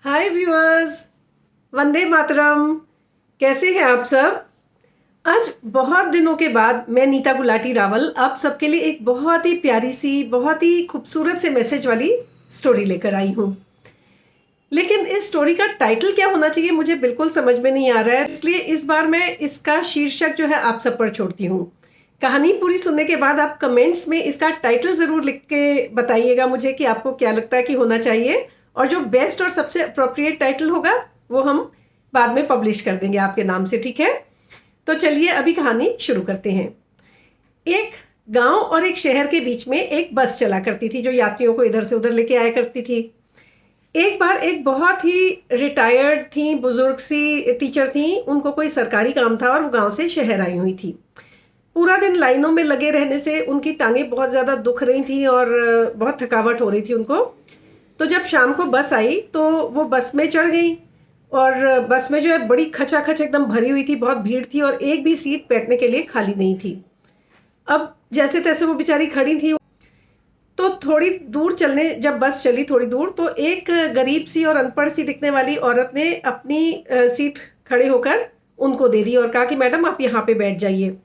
हाय viewers, Vande Mataram. कैसे हैं आप सब? आज बहुत दिनों के बाद मैं नीता गुलाटी रावल आप सबके लिए एक बहुत ही प्यारी सी, बहुत ही खूबसूरत से मैसेज वाली स्टोरी लेकर आई हूँ। लेकिन इस स्टोरी का टाइटल क्या होना चाहिए मुझे बिल्कुल समझ में नहीं आ रहा है, इसलिए इस बार मैं इसका शीर्षक जो है आप सब पर छोड़ती हूँ। कहानी पूरी सुनने के बाद आप कमेंट्स में इसका टाइटल ज़रूर लिख के बताइएगा मुझे कि आपको क्या लगता है कि होना चाहिए, और जो बेस्ट और सबसे अप्रोप्रिएट टाइटल होगा वो हम बाद में पब्लिश कर देंगे आपके नाम से, ठीक है? तो चलिए अभी कहानी शुरू करते हैं। एक गांव और एक शहर के बीच में एक बस चला करती थी जो यात्रियों को इधर से उधर लेके आया करती थी। एक बार एक बहुत ही रिटायर्ड थी, बुजुर्ग सी टीचर थी, उनको कोई सरकारी काम था और वो गांव से शहर आई हुई थी। पूरा दिन लाइनों में लगे रहने से उनकी टांगें बहुत ज़्यादा दुख रही थी और बहुत थकावट हो रही थी उनको। तो जब शाम को बस आई तो वो बस में चढ़ गई, और बस में जो है बड़ी खचाखच एकदम भरी हुई थी, बहुत भीड़ थी और एक भी सीट बैठने के लिए खाली नहीं थी। अब जैसे तैसे वो बेचारी खड़ी थी। तो थोड़ी दूर चलने, जब बस चली थोड़ी दूर, तो एक गरीब सी और अनपढ़ सी दिखने वाली औरत ने अपनी सीट खड़े होकर उनको दे दी और कहा कि मैडम आप यहाँ पे बैठ जाइए।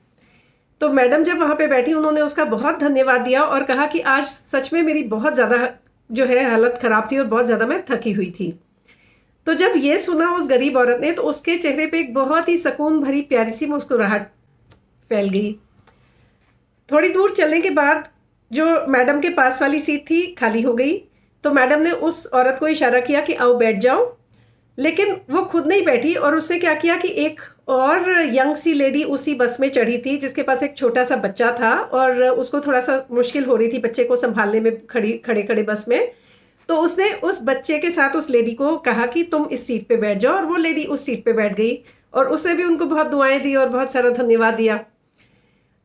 तो मैडम जब वहाँ पे बैठी उन्होंने उसका बहुत धन्यवाद दिया और कहा कि आज सच में मेरी बहुत ज़्यादा जो है हालत ख़राब थी और बहुत ज़्यादा मैं थकी हुई थी। तो जब ये सुना उस गरीब औरत ने तो उसके चेहरे पे एक बहुत ही सुकून भरी प्यारी सी मुस्कुराहट फैल गई। थोड़ी दूर चलने के बाद जो मैडम के पास वाली सीट थी खाली हो गई। तो मैडम ने उस औरत को इशारा किया कि आओ बैठ जाओ, लेकिन वो खुद नहीं बैठी और उसने क्या किया कि एक और यंग सी लेडी उसी बस में चढ़ी थी जिसके पास एक छोटा सा बच्चा था और उसको थोड़ा सा मुश्किल हो रही थी बच्चे को संभालने में खड़े खड़े बस में। तो उसने उस बच्चे के साथ उस लेडी को कहा कि तुम इस सीट पे बैठ जाओ, और वो लेडी उस सीट पे बैठ गई और उसने भी उनको बहुत दुआएं दी और बहुत सारा धन्यवाद दिया।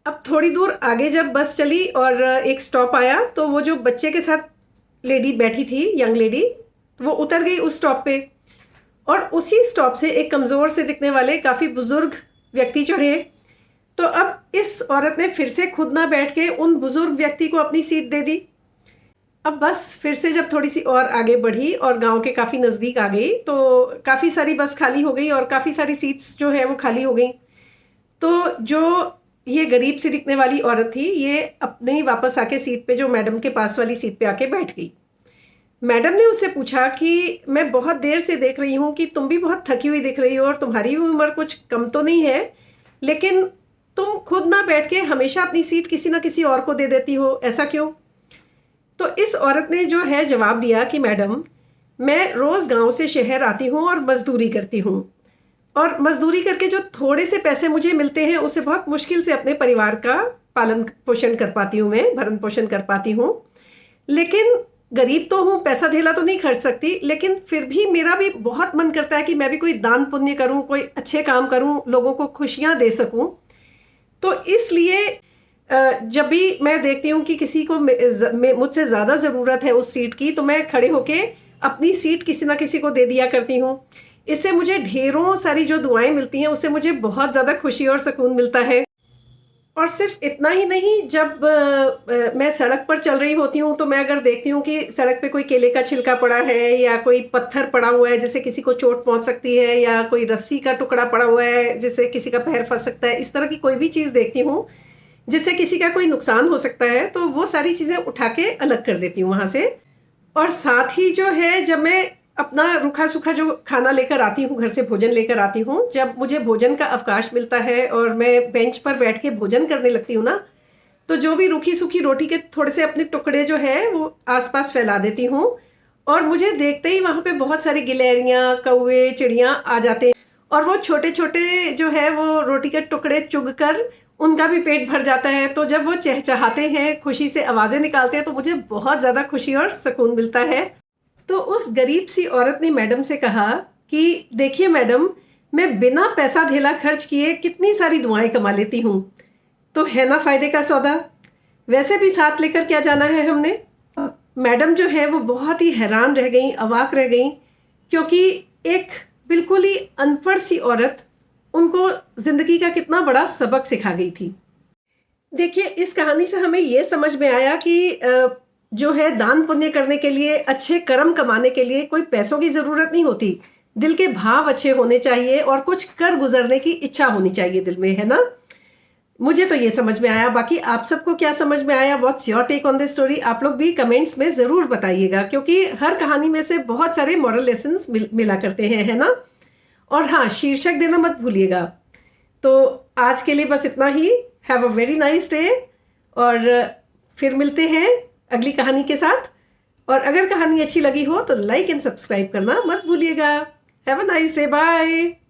अब थोड़ी दूर आगे जब बस चली और एक स्टॉप आया तो वो जो बच्चे के साथ लेडी बैठी थी, यंग लेडी, वो उतर गई उस स्टॉप पे, और उसी स्टॉप से एक कमज़ोर से दिखने वाले काफ़ी बुजुर्ग व्यक्ति चढ़े। तो अब इस औरत ने फिर से खुद ना बैठ के उन बुजुर्ग व्यक्ति को अपनी सीट दे दी। अब बस फिर से जब थोड़ी सी और आगे बढ़ी और गांव के काफ़ी नज़दीक आ गई तो काफ़ी सारी बस खाली हो गई और काफ़ी सारी सीट्स जो है वो खाली हो गई। तो जो ये गरीब सी दिखने वाली औरत थी ये अपने वापस आके सीट पे, जो मैडम के पास वाली सीट पे आके बैठ गई। मैडम ने उससे पूछा कि मैं बहुत देर से देख रही हूँ कि तुम भी बहुत थकी हुई दिख रही हो और तुम्हारी भी उम्र कुछ कम तो नहीं है, लेकिन तुम खुद ना बैठ के हमेशा अपनी सीट किसी ना किसी और को दे देती हो, ऐसा क्यों? तो इस औरत ने जो है जवाब दिया कि मैडम, मैं रोज़ गांव से शहर आती हूँ और मजदूरी करती हूँ, और मजदूरी करके जो थोड़े से पैसे मुझे मिलते हैं उससे बहुत मुश्किल से अपने परिवार का पालन पोषण कर पाती हूँ, मैं भरण पोषण कर पाती हूँ। लेकिन गरीब तो हूँ, पैसा धेला तो नहीं खर्च सकती, लेकिन फिर भी मेरा भी बहुत मन करता है कि मैं भी कोई दान पुण्य करूँ, कोई अच्छे काम करूँ, लोगों को खुशियाँ दे सकूँ। तो इसलिए जब भी मैं देखती हूँ कि किसी को मुझसे ज़्यादा ज़रूरत है उस सीट की, तो मैं खड़े होके अपनी सीट किसी ना किसी को दे दिया करती हूँ। इससे मुझे ढेरों सारी जो दुआएं मिलती हैं उससे मुझे बहुत ज़्यादा खुशी और सुकून मिलता है। और सिर्फ इतना ही नहीं, जब मैं सड़क पर चल रही होती हूँ तो मैं अगर देखती हूँ कि सड़क पे कोई केले का छिलका पड़ा है या कोई पत्थर पड़ा हुआ है जिससे किसी को चोट पहुँच सकती है, या कोई रस्सी का टुकड़ा पड़ा हुआ है जिससे किसी का पैर फंस सकता है, इस तरह की कोई भी चीज़ देखती हूँ जिससे किसी का कोई नुकसान हो सकता है, तो वो सारी चीज़ें उठा के अलग कर देती हूँ वहाँ से। और साथ ही जो है, जब मैं अपना रूखा सूखा जो खाना लेकर आती हूँ, घर से भोजन लेकर आती हूँ, जब मुझे भोजन का अवकाश मिलता है और मैं बेंच पर बैठ के भोजन करने लगती हूँ ना, तो जो भी रूखी सूखी रोटी के थोड़े से अपने टुकड़े जो है वो आसपास फैला देती हूँ, और मुझे देखते ही वहाँ पे बहुत सारी गिलहरियाँ, कौवे, चिड़ियाँ आ जाते हैं और वो छोटे छोटे जो है वो रोटी के टुकड़े चुग कर उनका भी पेट भर जाता है। तो जब वो चहचहाते हैं, खुशी से आवाज़ें निकालते हैं, तो मुझे बहुत ज़्यादा खुशी और सुकून मिलता है। तो उस गरीब सी औरत ने मैडम से कहा कि देखिए मैडम, मैं बिना पैसा धेला खर्च किए कितनी सारी दुआएं कमा लेती हूँ, तो है ना फ़ायदे का सौदा। वैसे भी साथ लेकर क्या जाना है हमने। मैडम जो है वो बहुत ही हैरान रह गई, अवाक रह गई, क्योंकि एक बिल्कुल ही अनपढ़ सी औरत उनको ज़िंदगी का कितना बड़ा सबक सिखा गई थी। देखिए, इस कहानी से हमें ये समझ में आया कि जो है दान पुण्य करने के लिए, अच्छे कर्म कमाने के लिए कोई पैसों की जरूरत नहीं होती। दिल के भाव अच्छे होने चाहिए और कुछ कर गुजरने की इच्छा होनी चाहिए दिल में, है ना। मुझे तो ये समझ में आया। बाकी आप सबको क्या समझ में आया? What's your take on this story? आप लोग भी कमेंट्स में जरूर बताइएगा, क्योंकि हर कहानी में से बहुत सारे मॉरल लेसन्स मिला करते हैं, है ना। और हाँ, शीर्षक देना मत भूलिएगा। तो आज के लिए बस इतना ही। Have a very nice day, और फिर मिलते हैं अगली कहानी के साथ। और अगर कहानी अच्छी लगी हो तो लाइक एंड सब्सक्राइब करना मत भूलिएगा। Have a nice day, bye.